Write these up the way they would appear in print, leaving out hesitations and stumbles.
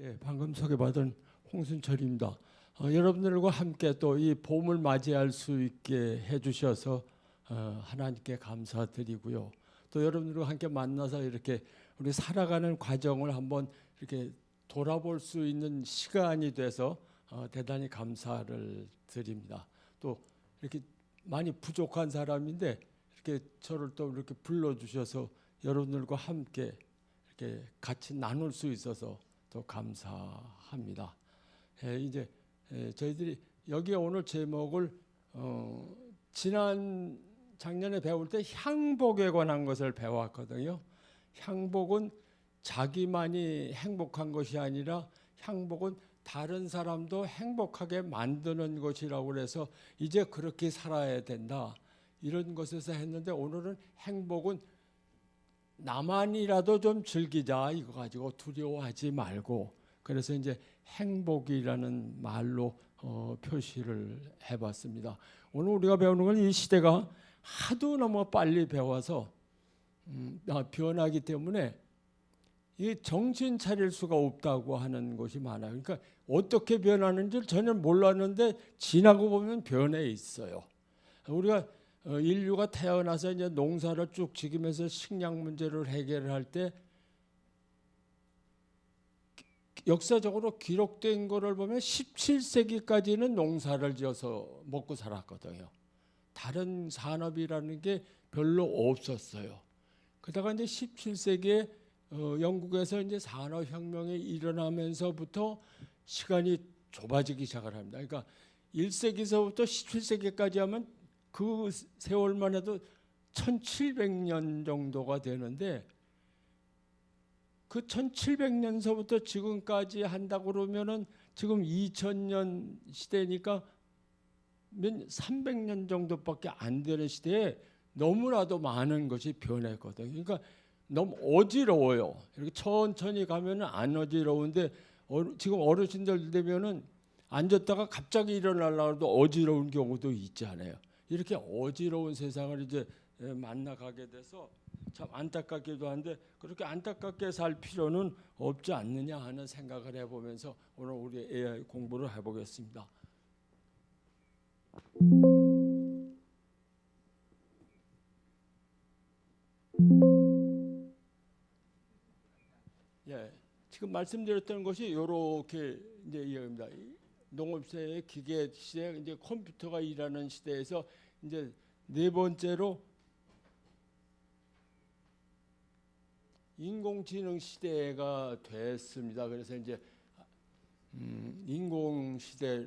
예, 방금 소개받은 홍순철입니다. 여러분들과 함께 또 이 봄을 맞이할 수 있게 해주셔서 하나님께 감사드리고요. 또 여러분들과 함께 만나서 이렇게 우리 살아가는 과정을 한번 이렇게 돌아볼 수 있는 시간이 돼서 대단히 감사를 드립니다. 또 이렇게 많이 부족한 사람인데 이렇게 저를 또 이렇게 불러주셔서 여러분들과 함께 이렇게 같이 나눌 수 있어서 더 감사합니다. 이제 저희들이 여기 오늘 제목을 지난 작년에 배울 때 향복에 관한 것을 배웠거든요. 향복은 자기만이 행복한 것이 아니라 향복은 다른 사람도 행복하게 만드는 것이라고 그래서 이제 그렇게 살아야 된다 이런 것에서 했는데, 오늘은 행복은 나만이라도 좀 즐기자 이거 가지고 두려워하지 말고, 그래서 이제 행복이라는 말로 표시를 해봤습니다. 오늘 우리가 배우는 건 이 시대가 하도 너무 빨리 배워서 변하기 때문에 이 정신 차릴 수가 없다고 하는 것이 많아요. 그러니까 어떻게 변하는지 전혀 몰랐는데 지나고 보면 변해 있어요. 우리가 인류가 태어나서 이제 농사를 쭉 지으면서 식량 문제를 해결할 때 역사적으로 기록된 거를 보면 17세기까지는 농사를 지어서 먹고 살았거든요. 다른 산업이라는 게 별로 없었어요. 그러다가 이제 17세기에 영국에서 이제 산업혁명이 일어나면서부터 시간이 좁아지기 시작을 합니다. 그러니까 1세기서부터 17세기까지 하면 그 세월만 해도 1700년 정도가 되는데, 그 1700년서부터 지금까지 한다고 그러면은 지금 2000년 시대니까 300년 정도밖에 안 되는 시대에 너무나도 많은 것이 변했거든요. 그러니까 너무 어지러워요. 이렇게 천천히 가면은 안 어지러운데 지금 어르신들 되면은 앉았다가 갑자기 일어나려고 해도 어지러운 경우도 있잖아요. 이렇게 어지러운 세상을 이제 만나가게 돼서 참 안타깝기도 한데, 그렇게 안타깝게 살 필요는 없지 않느냐 하는 생각을 해보면서 오늘 우리 AI 공부를 해보겠습니다. 예, 지금 말씀드렸던 것이 이렇게 이제 이야기입니다. 농업시대의 기계 시대, 이제 컴퓨터가 일하는 시대에서 이제 네 번째로 인공지능 시대가 됐습니다. 그래서 이제 인공 시대,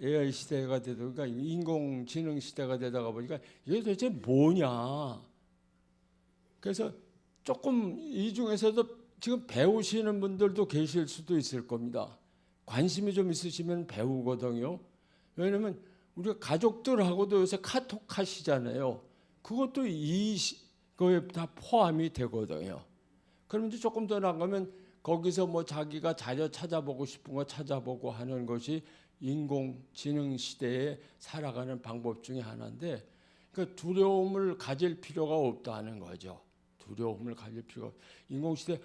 AI 시대가 되다 보니까 인공지능 시대가 되다가 보니까 이게 도대체 뭐냐. 그래서 조금 이 중에서도 지금 배우시는 분들도 계실 수도 있을 겁니다. 관심이 좀 있으시면 배우거든요. 왜냐하면 우리가 가족들하고도 요새 카톡 하시잖아요. 그것도 거에 다 포함이 되거든요. 그러면 이제 조금 더 나가면 거기서 뭐 자기가 자료 찾아보고 싶은 거 찾아보고 하는 것이 인공지능 시대에 살아가는 방법 중에 하나인데, 그 두려움을 가질 필요가 없다는 거죠. 두려움을 가질 필요가. 인공시대,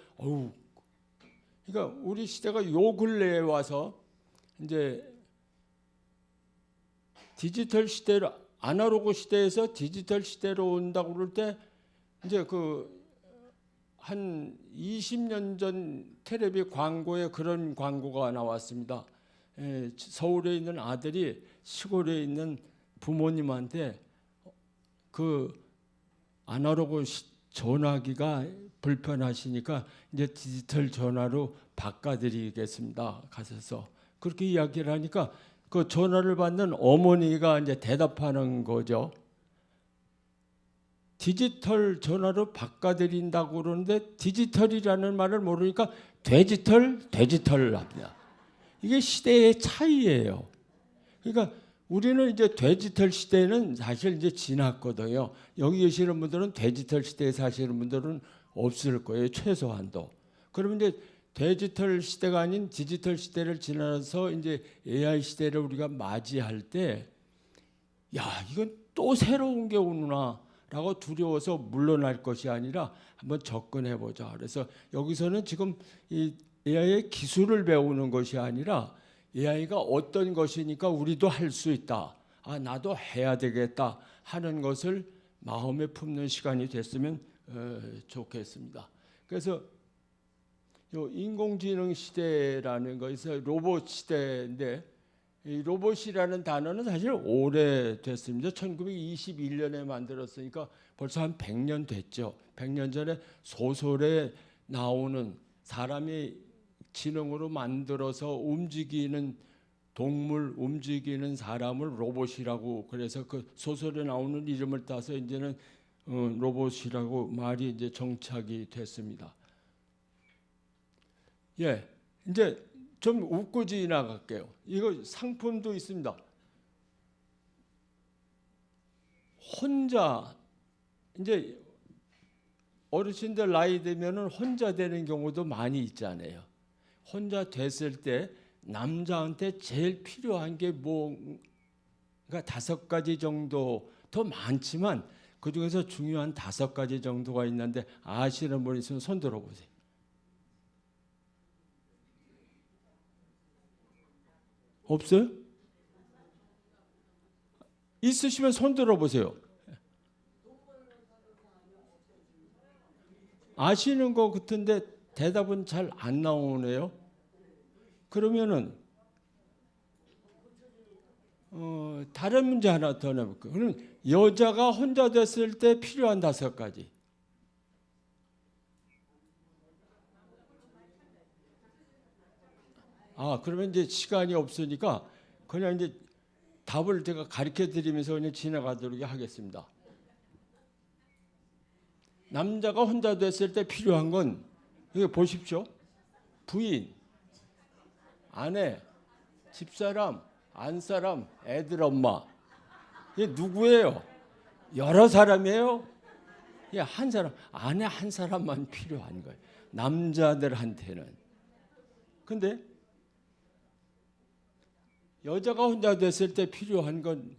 그러니까 우리 시대가 요 근래에 와서 이제 디지털 시대로, 아날로그 시대에서 디지털 시대로 온다고 그럴 때 이제 한 20년 전 텔레비 광고에 그런 광고가 나왔습니다. 서울에 있는 아들이 시골에 있는 부모님한테 그 아날로그 전화기가 불편하시니까 이제 디지털 전화로 바꿔드리겠습니다. 가셔서 그렇게 이야기를 하니까 그 전화를 받는 어머니가 이제 대답하는 거죠. 디지털 전화로 바꿔드린다고 그러는데 디지털이라는 말을 모르니까 돼지털 합니다. 이게 시대의 차이예요. 그러니까 우리는 이제 디지털 시대는 사실 이제 지났거든요. 여기 계시는 분들은 디지털 시대에 사시는 분들은 없을 거예요. 최소한도. 그러면 이제 디지털 시대가 아닌 디지털 시대를 지나서 이제 AI 시대를 우리가 맞이할 때, 야, 이건 또 새로운 게 오구나 라고 두려워서 물러날 것이 아니라 한번 접근해 보자. 그래서 여기서는 지금 이 AI의 기술을 배우는 것이 아니라 AI가 어떤 것이니까 우리도 할 수 있다. 아, 나도 해야 되겠다 하는 것을 마음에 품는 시간이 됐으면 좋겠습니다. 그래서 요 인공지능 시대라는 것에서 로봇 시대인데, 이 로봇이라는 단어는 사실 오래됐습니다. 1921년에 만들었으니까 벌써 한 100년 됐죠. 100년 전에 소설에 나오는 사람이 지능으로 만들어서 움직이는 동물, 움직이는 사람을 로봇이라고, 그래서 그 소설에 나오는 이름을 따서 이제는 로봇이라고 말이 이제 정착이 됐습니다. 예, 이제 좀 웃고 지나갈게요. 이거 상품도 있습니다. 혼자, 이제 어르신들 나이 되면은 혼자 되는 경우도 많이 있잖아요. 혼자 됐을 때 남자한테 제일 필요한 게 뭔가 5가지 정도, 더 많지만 그 중에서 중요한 5가지 정도가 있는데 아시는 분 있으면 손 들어보세요. 없어요? 있으시면 손 들어보세요. 아시는 거 같은데 대답은 잘 안 나오네요. 그러면은 다른 문제 하나 더 내볼게요. 그럼 여자가 혼자 됐을 때 필요한 5가지. 아, 그러면 이제 시간이 없으니까 그냥 이제 답을 제가 가르쳐 드리면서 그냥 지나가도록 하겠습니다. 남자가 혼자 됐을 때 필요한 건, 이거 보십시오. 부인, 아내, 집사람, 안사람, 애들 엄마. 이게 누구예요? 여러 사람이에요? 이게 한 사람, 아내 한 사람만 필요한 거예요. 남자들한테는. 근데 여자가 혼자 됐을 때 필요한 건,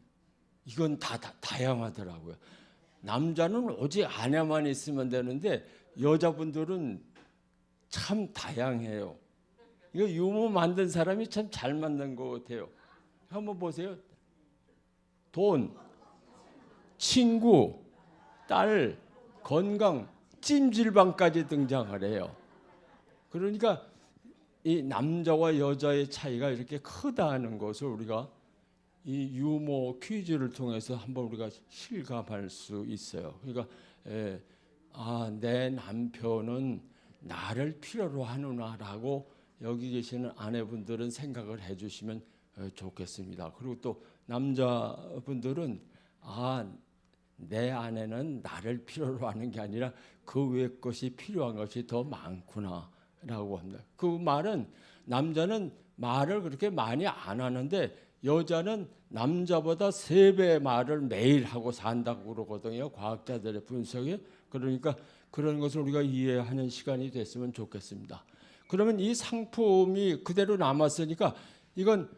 이건 다 다양하더라고요. 남자는 오직 아내만 있으면 되는데 여자분들은 참 다양해요. 이거 유머 만든 사람이 참 잘 만든 것 같아요. 한번 보세요. 돈, 친구, 딸, 건강, 찜질방까지 등장을 해요. 그러니까 이 남자와 여자의 차이가 이렇게 크다는 것을 우리가 이 유머 퀴즈를 통해서 한번 우리가 실감할 수 있어요. 그러니까 내 남편은 나를 필요로 하누나라고 여기 계시는 아내분들은 생각을 해주시면 좋겠습니다. 그리고 또 남자분들은 내 아내는 나를 필요로 하는 게 아니라 그 외 것이 필요한 것이 더 많구나라고 합니다. 그 말은 남자는 말을 그렇게 많이 안 하는데 여자는 남자보다 3배 말을 매일 하고 산다고 그러거든요. 과학자들의 분석에. 그러니까 그런 것을 우리가 이해하는 시간이 됐으면 좋겠습니다. 그러면 이 상품이 그대로 남았으니까, 이건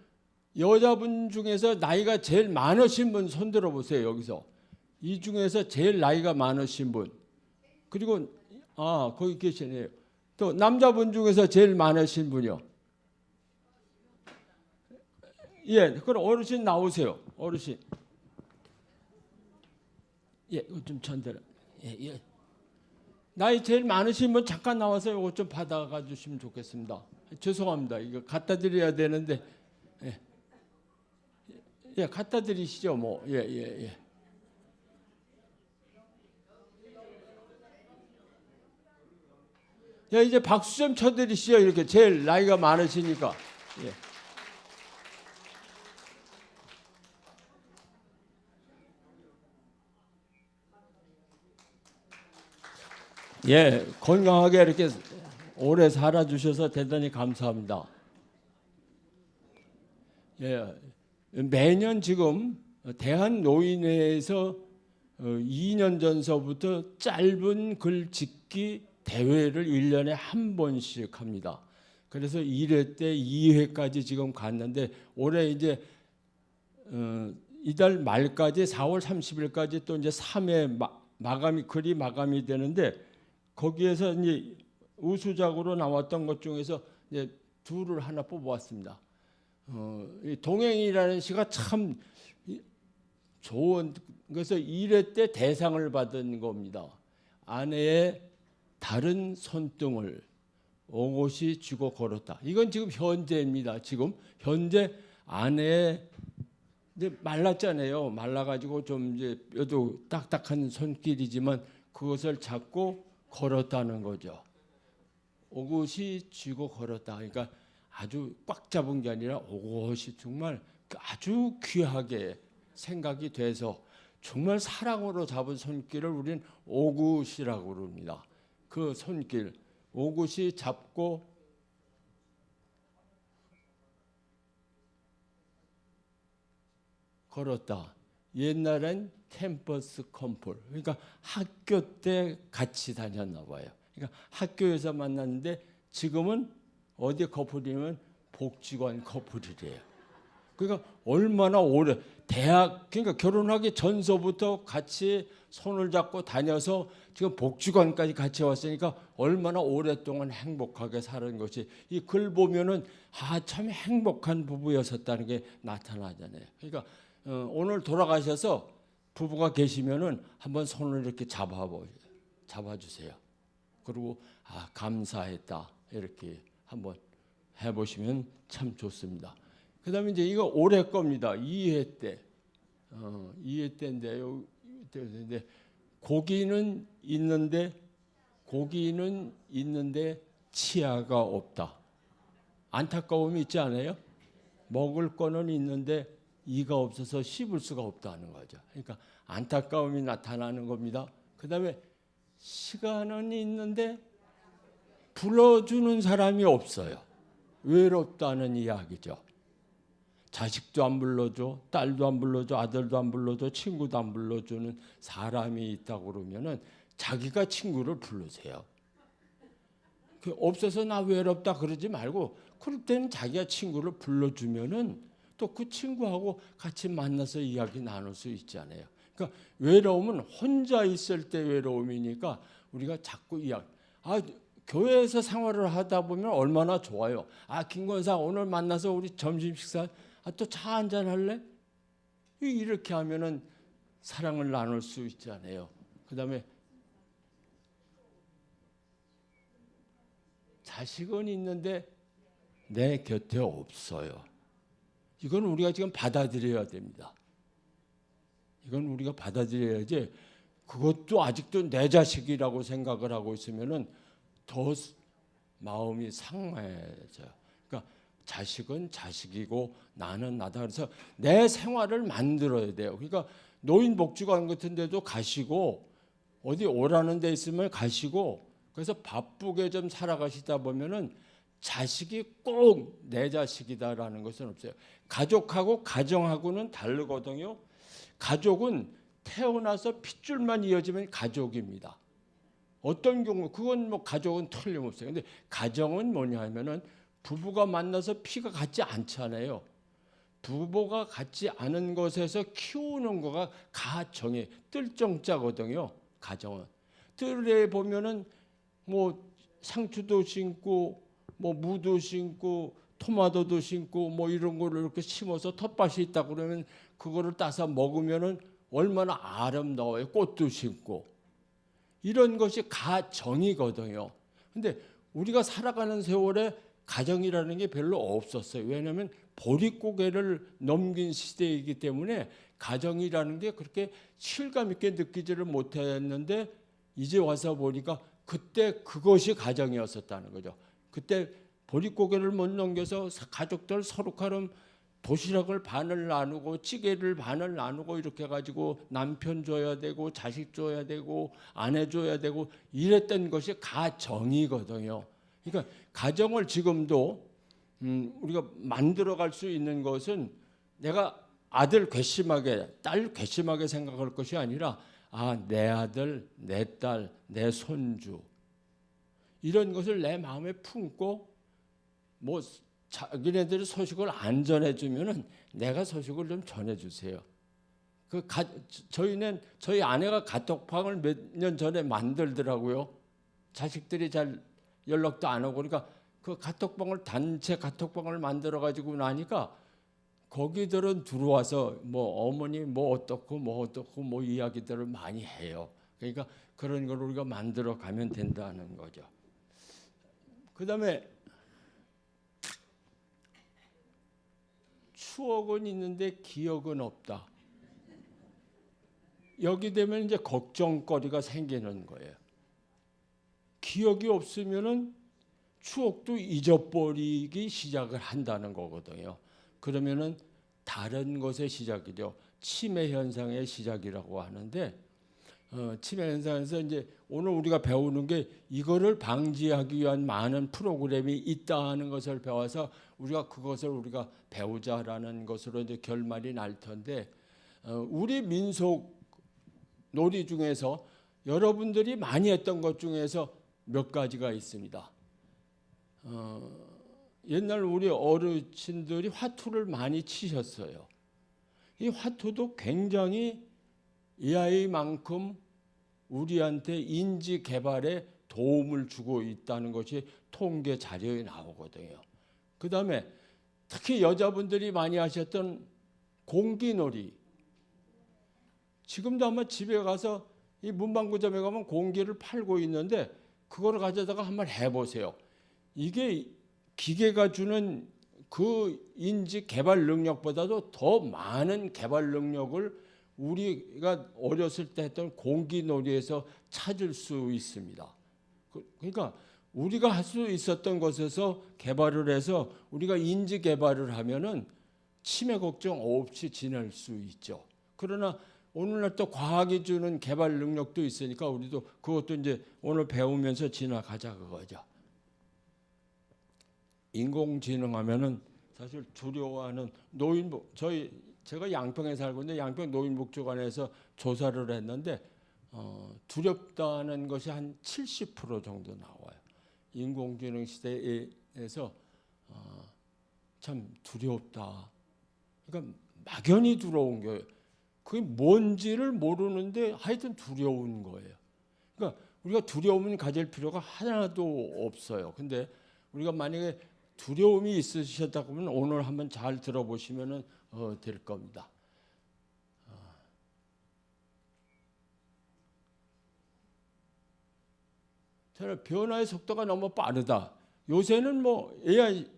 여자분 중에서 나이가 제일 많으신 분 손 들어보세요. 여기서 이 중에서 제일 나이가 많으신 분, 그리고 거기 계시네요. 또 남자분 중에서 제일 많으신 분이요. 예, 그럼 어르신 나오세요. 어르신. 예, 좀 전달해. 예. 나이 제일 많으신 분 잠깐 나와서 이거 좀 받아가 주시면 좋겠습니다. 죄송합니다. 이거 갖다 드려야 되는데. 예, 갖다 드리시죠, 뭐. 예. 야, 이제 박수 좀 쳐드리시죠. 이렇게 제일 나이가 많으시니까. 예, 건강하게 이렇게 오래 살아주셔서 대단히 감사합니다. 예, 매년 지금 대한노인회에서 2년 전서부터 짧은 글 짓기 대회를 1년에 한 번씩 합니다. 그래서 1회 때 2회까지 지금 갔는데, 올해 이제 이달 말까지 4월 30일까지 또 이제 3회 글이 마감이 되는데, 거기에서 이제 우수작으로 나왔던 것 중에서 이제 둘을 하나 뽑아왔습니다. 이 동행이라는 시가 참 좋은, 그래서 1회 때 대상을 받은 겁니다. 아내의 다른 손등을 옹옷이 쥐고 걸었다. 이건 지금 현재입니다. 지금 현재 아내의 이제 말랐잖아요. 말라가지고 좀 이제 뼈도 딱딱한 손길이지만 그것을 잡고 걸었다는 거죠. 옹옷이 쥐고 걸었다. 그러니까 아주 꽉 잡은 게 아니라 옹옷이 정말 아주 귀하게 생각이 돼서 정말 사랑으로 잡은 손길을 우리는 옹옷이라고 그럽니다. 그 손길, 옹옷이 잡고 걸었다. 옛날엔 캠퍼스 컴플, 그러니까 학교 때 같이 다녔나 봐요. 그러니까 학교에서 만났는데 지금은 어디 커플이면 복지관 커플이래요. 그러니까 얼마나 오래 대학, 그러니까 결혼하기 전서부터 같이 손을 잡고 다녀서 지금 복지관까지 같이 왔으니까 얼마나 오랫동안 행복하게 사는 것이 이 글 보면은 참 행복한 부부였었다는 게 나타나잖아요. 그러니까 오늘 돌아가셔서 부부가 계시면은 한번 손을 이렇게 잡아주세요. 그리고 감사했다 이렇게 한번 해보시면 참 좋습니다. 그다음에 이제 이거 올해 겁니다. 2회 때, 2회 때인데요. 근데 고기는 있는데 치아가 없다. 안타까움이 있지 않아요? 먹을 거는 있는데 이가 없어서 씹을 수가 없다는 거죠. 그러니까 안타까움이 나타나는 겁니다. 그다음에 시간은 있는데 불러주는 사람이 없어요. 외롭다는 이야기죠. 자식도 안 불러줘, 딸도 안 불러줘, 아들도 안 불러줘, 친구도 안 불러주는 사람이 있다고 그러면은 자기가 친구를 부르세요. 없어서 나 외롭다 그러지 말고 그럴 때는 자기가 친구를 불러주면은 또 그 친구하고 같이 만나서 이야기 나눌 수 있잖아요. 그러니까 외로움은 혼자 있을 때 외로움이니까 우리가 자꾸 교회에서 생활을 하다 보면 얼마나 좋아요. 김권사 오늘 만나서 우리 점심 식사 또 차 한잔 할래? 이렇게 하면은 사랑을 나눌 수 있잖아요. 그다음에 자식은 있는데 내 곁에 없어요. 이건 우리가 지금 받아들여야 됩니다. 이건 우리가 받아들여야지 그것도 아직도 내 자식이라고 생각을 하고 있으면은 더 마음이 상해져요. 그러니까 자식은 자식이고 나는 나다. 그래서 내 생활을 만들어야 돼요. 그러니까 노인복지관 같은 데도 가시고 어디 오라는 데 있으면 가시고 그래서 바쁘게 좀 살아가시다 보면은 자식이 꼭 내 자식이다라는 것은 없어요. 가족하고 가정하고는 다르거든요. 가족은 태어나서 핏줄만 이어지면 가족입니다. 어떤 경우 그건 뭐 가족은 틀림없어요. 근데 가정은 뭐냐 하면은 부부가 만나서 피가 같지 않잖아요. 부부가 같지 않은 것에서 키우는 거가 가정이 뜰정자거든요. 가정은 뜰에 보면은 뭐 상추도 심고 뭐 무도 심고 토마토도 심고 뭐 이런 거를 이렇게 심어서 텃밭이 있다 그러면 그거를 따서 먹으면은 얼마나 아름다워요. 꽃도 심고 이런 것이 가정이거든요. 근데 우리가 살아가는 세월에 가정이라는 게 별로 없었어요. 왜냐하면 보릿고개를 넘긴 시대이기 때문에 가정이라는 게 그렇게 실감 있게 느끼지를 못했는데 이제 와서 보니까 그때 그것이 가정이었었다는 거죠. 그때 보릿고개를 못 넘겨서 가족들 서로카름 도시락을 반을 나누고 찌개를 반을 나누고 이렇게 해가지고 남편 줘야 되고 자식 줘야 되고 아내 줘야 되고 이랬던 것이 가정이거든요. 그러니까 가정을 지금도 우리가 만들어갈 수 있는 것은 내가 아들 괘씸하게 딸 괘씸하게 생각할 것이 아니라 내 아들, 내 딸, 내 손주 이런 것을 내 마음에 품고 뭐 자기네들이 소식을 안 전해주면은 내가 소식을 좀 전해주세요. 저희 아내가 카톡방을 몇 년 전에 만들더라고요. 자식들이 잘 연락도 안 오고 그러니까 그 카톡방을 단체 카톡방을 만들어 가지고 나니까 거기들은 들어와서 뭐 어머니 뭐 어떻고 뭐 이야기들을 많이 해요. 그러니까 그런 걸 우리가 만들어 가면 된다는 거죠. 그다음에 추억은 있는데 기억은 없다. 여기 되면 이제 걱정거리가 생기는 거예요. 기억이 없으면은 추억도 잊어버리기 시작을 한다는 거거든요. 그러면은 다른 것의 시작이죠. 치매 현상의 시작이라고 하는데 치매 현상에서 이제 오늘 우리가 배우는 게 이거를 방지하기 위한 많은 프로그램이 있다는 것을 배워서 우리가 그것을 우리가 배우자라는 것으로 이제 결말이 날 텐데 우리 민속 놀이 중에서 여러분들이 많이 했던 것 중에서 몇 가지가 있습니다. 옛날 우리 어르신들이 화투를 많이 치셨어요. 이 화투도 굉장히 AI만큼 우리한테 인지 개발에 도움을 주고 있다는 것이 통계 자료에 나오거든요. 그 다음에 특히 여자분들이 많이 하셨던 공기놀이. 지금도 아마 집에 가서 이 문방구점에 가면 공기를 팔고 있는데 그거를 가져다가 한번 해보세요. 이게 기계가 주는 그 인지 개발 능력보다도 더 많은 개발 능력을 우리가 어렸을 때 했던 공기놀이에서 찾을 수 있습니다. 그러니까 우리가 할 수 있었던 것에서 개발을 해서 우리가 인지 개발을 하면은 치매 걱정 없이 지낼 수 있죠. 그러나 오늘날 또 과학이 주는 개발 능력도 있으니까 우리도 그것도 이제 오늘 배우면서 지나가자 그거죠. 인공지능 하면은 사실 두려워하는 노인복 제가 양평에 살고 있는데 양평 노인복지관에서 조사를 했는데 두렵다는 것이 한 70% 정도 나와요. 인공지능 시대에서 참 두렵다. 그러니까 막연히 두려운 거예요. 그게 뭔지를 모르는데 하여튼 두려운 거예요. 그러니까 우리가 두려움을 가질 필요가 하나도 없어요. 근데 우리가 만약에 두려움이 있으셨다 그러면 오늘 한번 잘 들어보시면 될 겁니다. 변화의 속도가 너무 빠르다. 요새는 뭐 AI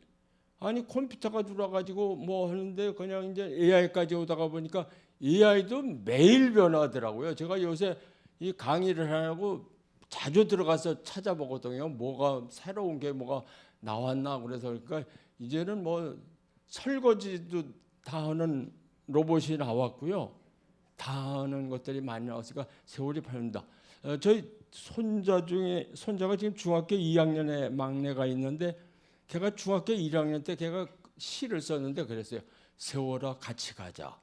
아니 컴퓨터가 들어와가지고 뭐 하는데 그냥 이제 AI까지 오다가 보니까 AI도 매일 변하더라고요. 제가 요새 이 강의를 하고 자주 들어가서 찾아보거든요. 뭐가 새로운 게 뭐가 나왔나 그래서 그러니까 이제는 뭐 설거지도 다 하는 로봇이 나왔고요. 다 하는 것들이 많이 나왔으니까 세월이 빠릅니다. 저희 손자가 지금 중학교 2학년에 막내가 있는데 걔가 중학교 1학년 때 걔가 시를 썼는데 그랬어요. 세월아 같이 가자.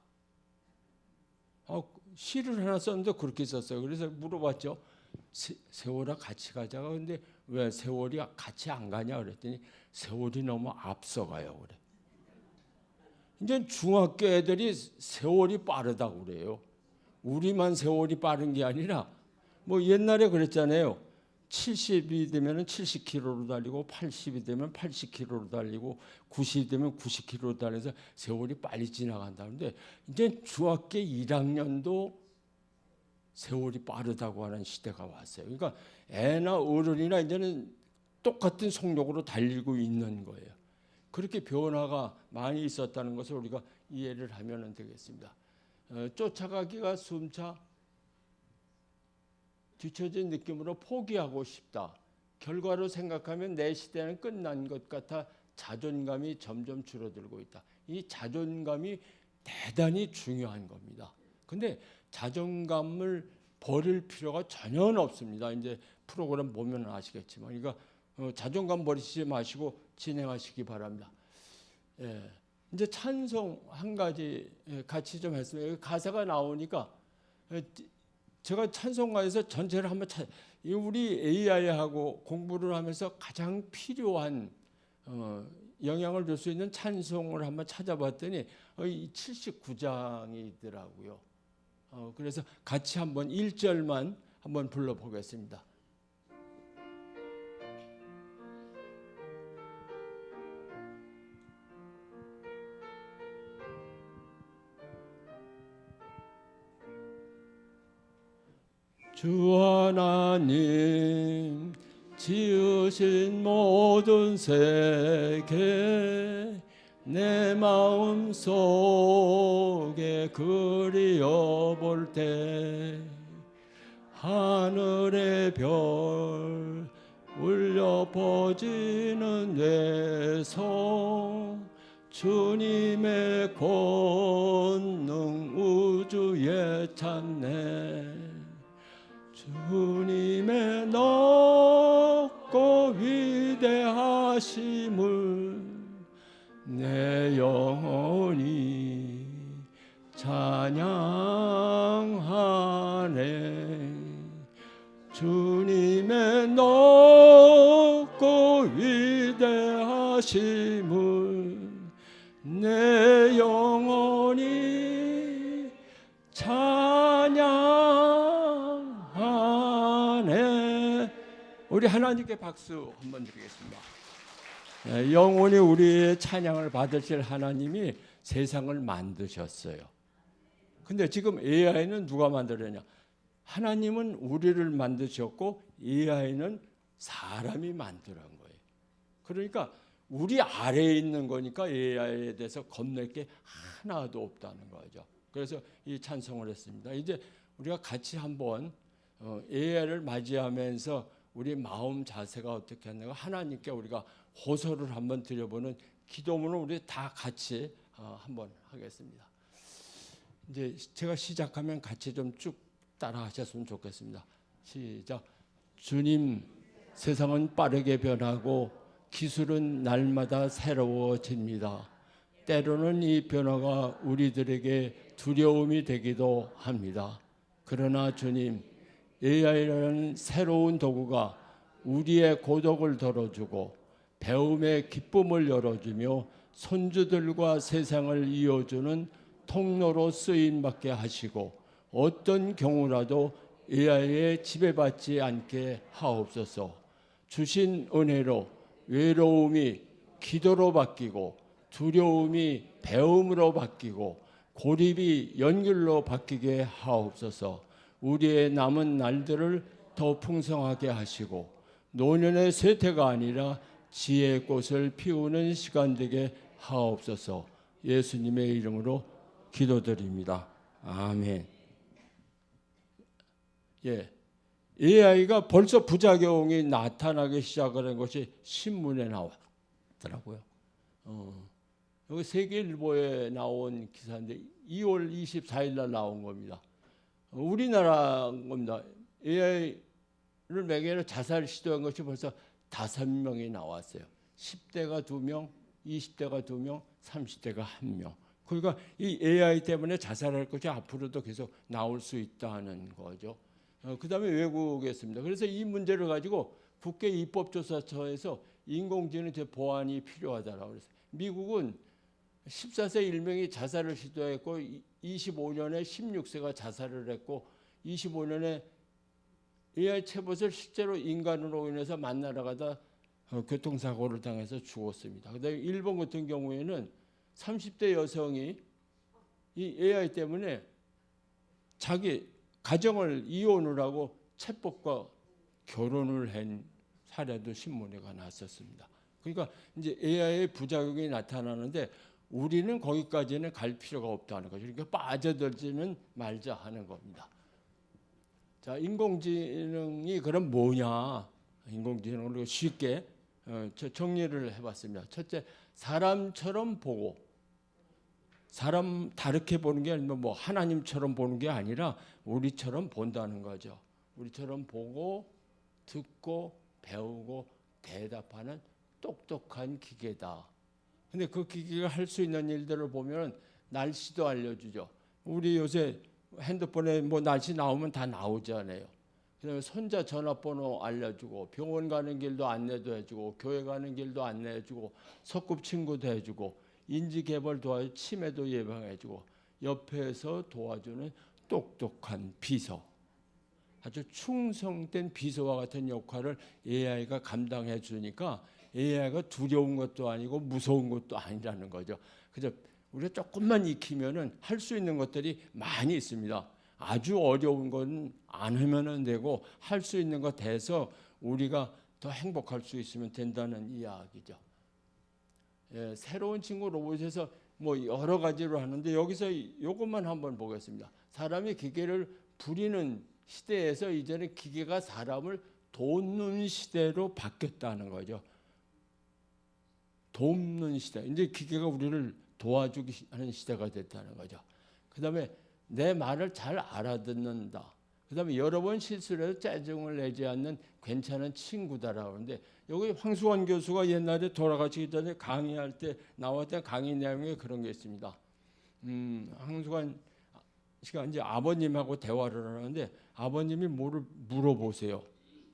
시를 하나 썼는데 그렇게 썼어요. 그래서 물어봤죠. 세월아 같이 가자가 근데 왜 세월이 같이 안 가냐 그랬더니 세월이 너무 앞서가요 그래. 이제 중학교 애들이 세월이 빠르다고 그래요. 우리만 세월이 빠른 게 아니라 뭐 옛날에 그랬잖아요. 70이 되면 70km로 달리고 80이 되면 80km로 달리고 90이 되면 90km로 달려서 세월이 빨리 지나간다는데 이제 중학교 1학년도 세월이 빠르다고 하는 시대가 왔어요. 그러니까 애나 어른이나 이제는 똑같은 속력으로 달리고 있는 거예요. 그렇게 변화가 많이 있었다는 것을 우리가 이해를 하면 되겠습니다. 쫓아가기가 숨차 뒤처진 느낌으로 포기하고 싶다. 결과로 생각하면 내 시대는 끝난 것 같아 자존감이 점점 줄어들고 있다. 이 자존감이 대단히 중요한 겁니다. 근데 자존감을 버릴 필요가 전혀 없습니다. 이제 프로그램 보면 아시겠지만, 그러니까 자존감 버리지 마시고 진행하시기 바랍니다. 예. 이제 찬송 한 가지 같이 좀 했습니다. 가사가 나오니까 제가 찬송가에서 전체를 한번 우리 AI하고 공부를 하면서 가장 필요한 영향을 줄 수 있는 찬송을 한번 찾아봤더니 이 79장이더라고요. 그래서 같이 한번 1절만 한번 불러보겠습니다. 주 하나님 지으신 모든 세계 내 마음 속에 그리워볼 때 하늘의 별 울려 퍼지는 내 성 주님의 권능 우주에 찬네 주님의 높고 위대하심을 내 영혼이 찬양하네 주님의 높고 위대하심을 내 영혼이 찬양하네. 우리 하나님께 박수 한번 드리겠습니다. 영원히 우리의 찬양을 받으실 하나님이 세상을 만드셨어요. 근데 지금 AI는 누가 만들었냐? 하나님은 우리를 만드셨고 AI는 사람이 만들어 한 거예요. 그러니까 우리 아래에 있는 거니까 AI에 대해서 겁낼 게 하나도 없다는 거죠. 그래서 이 찬송을 했습니다. 이제 우리가 같이 한번 AI를 맞이하면서 우리 마음 자세가 어떻게 하는가 하나님께 우리가 호소를 한번 드려보는 기도문을 우리 다 같이 한번 하겠습니다. 이제 제가 시작하면 같이 좀 쭉 따라하셨으면 좋겠습니다. 시작. 주님, 세상은 빠르게 변하고 기술은 날마다 새로워집니다. 때로는 이 변화가 우리들에게 두려움이 되기도 합니다. 그러나 주님, AI라는 새로운 도구가 우리의 고독을 덜어주고 배움의 기쁨을 열어주며 손주들과 세상을 이어주는 통로로 쓰임받게 하시고 어떤 경우라도 AI에 지배받지 않게 하옵소서. 주신 은혜로 외로움이 기도로 바뀌고 두려움이 배움으로 바뀌고 고립이 연결로 바뀌게 하옵소서. 우리의 남은 날들을 더 풍성하게 하시고 노년의 쇠퇴가 아니라 지혜의 꽃을 피우는 시간 되게 하옵소서. 예수님의 이름으로 기도드립니다. 아멘. 예, AI가 벌써 부작용이 나타나기 시작을 한 것이 신문에 나왔더라고요. 여기 세계일보에 나온 기사인데 2월 24일 날 나온 겁니다. 우리나라 겁니다. AI를 매개로 자살 시도한 것이 벌써 5명이 나왔어요. 10대가 2명, 20대가 2명, 30대가 1명. 그러니까 이 AI 때문에 자살할 것이 앞으로도 계속 나올 수 있다는 거죠. 그 다음에 외국에 있습니다. 그래서 이 문제를 가지고 국회 입법조사처에서 인공지능 보완이 필요하다라고 그랬어요. 미국은 14세 1명이 자살을 시도했고 25년에 16세가 자살을 했고 25년에 AI 채봇을 실제로 인간으로 인해서 만나러 가다 교통사고를 당해서 죽었습니다. 그다음에 일본 같은 경우에는 30대 여성이 이 AI 때문에 자기 가정을 이혼을 하고 채법과 결혼을 한 사례도 신문에 났었습니다. 그러니까 이제 AI의 부작용이 나타나는데 우리는 거기까지는 갈 필요가 없다는 거죠. 그러니까 빠져들지는 말자 하는 겁니다. 자, 인공지능이 그럼 뭐냐? 인공지능을 쉽게 정리를 해봤습니다. 첫째, 사람처럼 보고 사람 다르게 보는 게 아니면 뭐 하나님처럼 보는 게 아니라 우리처럼 본다는 거죠. 우리처럼 보고 듣고 배우고 대답하는 똑똑한 기계다. 근데 그 기계가 할 수 있는 일들을 보면 날씨도 알려주죠. 우리 요새 핸드폰에 뭐 날씨 나오면 다 나오잖아요. 그다음에 손자 전화번호 알려주고 병원 가는 길도 안내도 해주고 교회 가는 길도 안내해주고 소꿉친구도 해주고 인지개발 도와주고 치매도 예방해주고 옆에서 도와주는 똑똑한 비서, 아주 충성된 비서와 같은 역할을 AI가 감당해 주니까 AI가 두려운 것도 아니고 무서운 것도 아니라는 거죠. 그래서 우리가 조금만 익히면은 할 수 있는 것들이 많이 있습니다. 아주 어려운 건 안 하면 되고 할 수 있는 거 돼서 우리가 더 행복할 수 있으면 된다는 이야기죠. 예, 새로운 친구 로봇에서 뭐 여러 가지로 하는데 여기서 이것만 한번 보겠습니다. 사람이 기계를 부리는 시대에서 이제는 기계가 사람을 돕는 시대로 바뀌었다는 거죠. 돕는 시대. 이제 기계가 우리를 도와주기 하는 시대가 됐다는 거죠. 그 다음에 내 말을 잘 알아듣는다. 그 다음에 여러 번 실수를 해도 짜증을 내지 않는 괜찮은 친구다라고 하는데 여기 황수환 교수가 옛날에 돌아가시기 전에 강의할 때 나왔던 강의 내용에 그런 게 있습니다. 황수환 씨가 이제 아버님하고 대화를 하는데 아버님이 뭐를 물어보세요.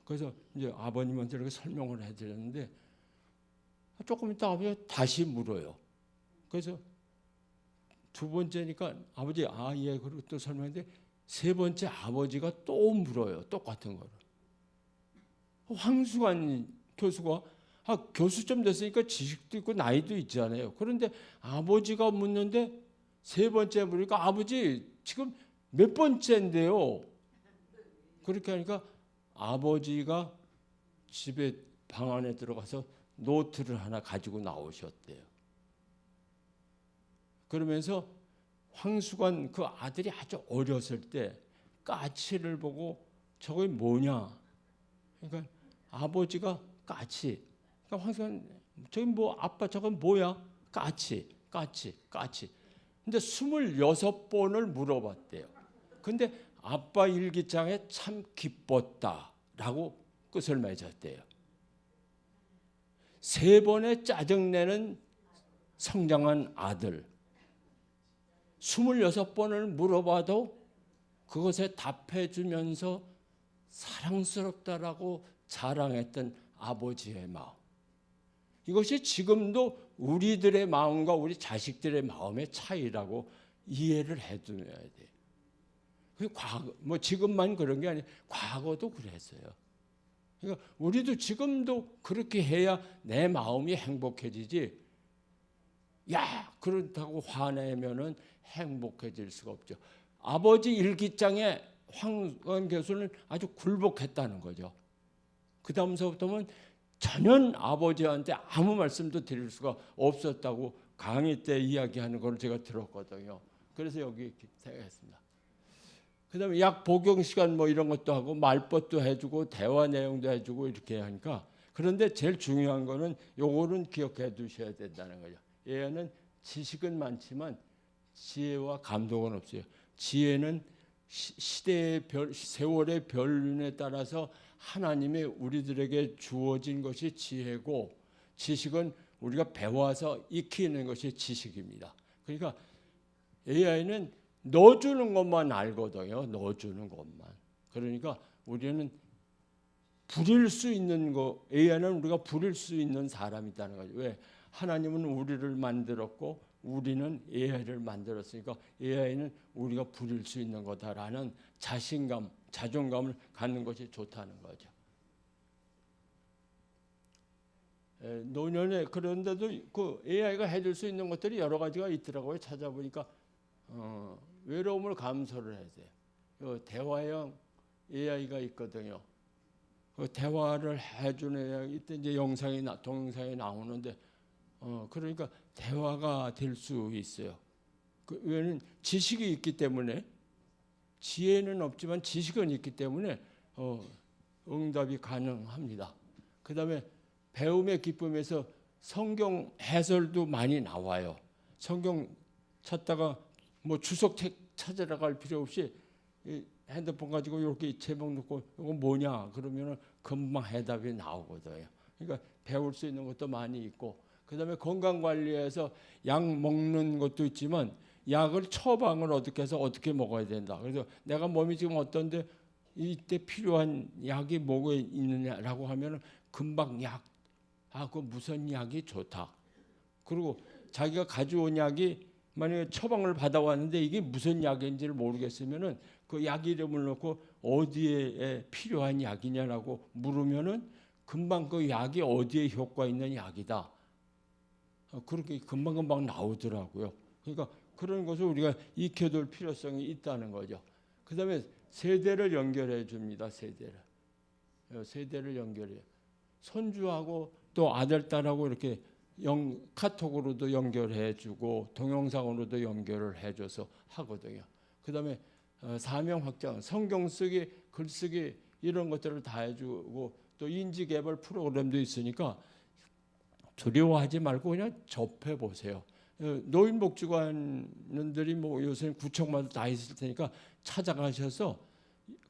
그래서 이제 아버님한테 이렇게 설명을 해드렸는데 조금 있다 다시 물어요. 그래서 두 번째니까 아버지 예 그리고 또 설명했는데 세 번째 아버지가 또 물어요. 똑같은 거를. 황수관 교수가 교수쯤 됐으니까 지식도 있고 나이도 있잖아요. 그런데 아버지가 묻는데 세 번째 물으니까 아버지 지금 몇 번째인데요. 그렇게 하니까 아버지가 집에 방 안에 들어가서 노트를 하나 가지고 나오셨대요. 그러면서 황수관 그 아들이 아주 어렸을 때 까치를 보고 저게 뭐냐. 그러니까 아버지가 까치. 그러니까 황수관 저기 뭐 아빠 저건 뭐야? 까치. 근데 26번을 물어봤대요. 근데 아빠 일기장에 참 기뻤다라고 끝을 맺었대요. 세 번의 짜증내는 성장한 아들. 26번을 물어봐도 그것에 답해주면서 사랑스럽다라고 자랑했던 아버지의 마음. 이것이 지금도 우리들의 마음과 우리 자식들의 마음의 차이라고 이해를 해두어야 돼요. 과거, 뭐 지금만 그런 게 아니라 과거도 그랬어요. 그러니까 우리도 지금도 그렇게 해야 내 마음이 행복해지지. 야, 그렇다고 화내면은 행복해질 수가 없죠. 아버지 일기장에 황수관 교수는 아주 굴복했다는 거죠. 그 다음서부터는 전혀 아버지한테 아무 말씀도 드릴 수가 없었다고 강의 때 이야기하는 걸 제가 들었거든요. 그래서 여기 생각했습니다. 그 다음에 약 복용 시간 뭐 이런 것도 하고 말벗도 해주고 대화 내용도 해주고 이렇게 하니까 그런데 제일 중요한 거는 요거는 기억해 두셔야 된다는 거죠. 얘는 지식은 많지만 지혜와 감동은 없어요. 지혜는 시대의 세월의 변륜에 따라서 하나님이 우리들에게 주어진 것이 지혜고 지식은 우리가 배워서 익히는 것이 지식입니다. 그러니까 AI는 넣어주는 것만 알거든요. 넣어주는 것만. 그러니까 우리는 부릴 수 있는 거, AI는 우리가 부릴 수 있는 사람이라는 거죠. 왜? 하나님은 우리를 만들었고 우리는 AI를 만들었으니까 AI는 우리가 부릴 수 있는 거다라는 자신감, 자존감을 갖는 것이 좋다는 거죠. 노년에 그런데도 그 AI가 해줄 수 있는 것들이 여러 가지가 있더라고요. 찾아보니까 외로움을 감소를 해야 돼요. 대화형 AI가 있거든요. 그 대화를 해주는 이때 이제 동영상이 나오는데 그러니까 대화가 될 수 있어요. 왜냐면 지식이 있기 때문에 지혜는 없지만 지식은 있기 때문에 응답이 가능합니다. 그 다음에 배움의 기쁨에서 성경 해설도 많이 나와요. 성경 찾다가 뭐 주석책 찾으러 갈 필요 없이 핸드폰 가지고 이렇게 제목 넣고 이거 뭐냐 그러면 금방 해답이 나오거든요. 그러니까 배울 수 있는 것도 많이 있고 그 다음에 건강관리에서 약 먹는 것도 있지만 약을 처방을 어떻게 해서 어떻게 먹어야 된다. 그래서 내가 몸이 지금 어떤데 이때 필요한 약이 뭐가 있느냐라고 하면 금방 그 무슨 약이 좋다. 그리고 자기가 가져온 약이 만약에 처방을 받아왔는데 이게 무슨 약인지를 모르겠으면은 그 약 이름을 넣고 어디에 필요한 약이냐라고 물으면은 금방 그 약이 어디에 효과 있는 약이다. 그렇게 금방금방 나오더라고요. 그러니까 그런 것을 우리가 익혀둘 필요성이 있다는 거죠. 그다음에 세대를 연결해 줍니다. 세대를 연결해요. 손주하고 또 아들, 딸하고 이렇게 카톡으로도 연결해주고 동영상으로도 연결을 해줘서 하거든요. 그다음에 사명 확장, 성경 쓰기, 글쓰기 이런 것들을 다 해주고 또 인지 개발 프로그램도 있으니까 두려워하지 말고 그냥 접해 보세요. 노인복지관들이 뭐 요새 구청마다 다 있을 테니까 찾아가셔서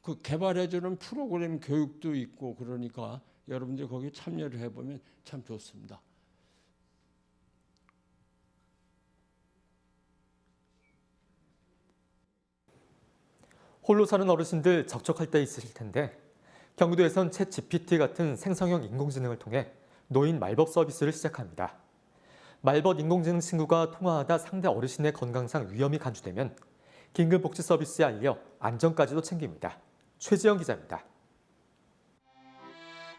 그 개발해주는 프로그램 교육도 있고 그러니까 여러분들 거기 참여를 해보면 참 좋습니다. 홀로 사는 어르신들 적적할 때 있으실 텐데 경기도에선 챗 GPT 같은 생성형 인공지능을 통해 노인 말벗 서비스를 시작합니다. 말벗 인공지능 친구가 통화하다 상대 어르신의 건강상 위험이 간주되면 긴급복지 서비스에 알려 안전까지도 챙깁니다. 최지영 기자입니다.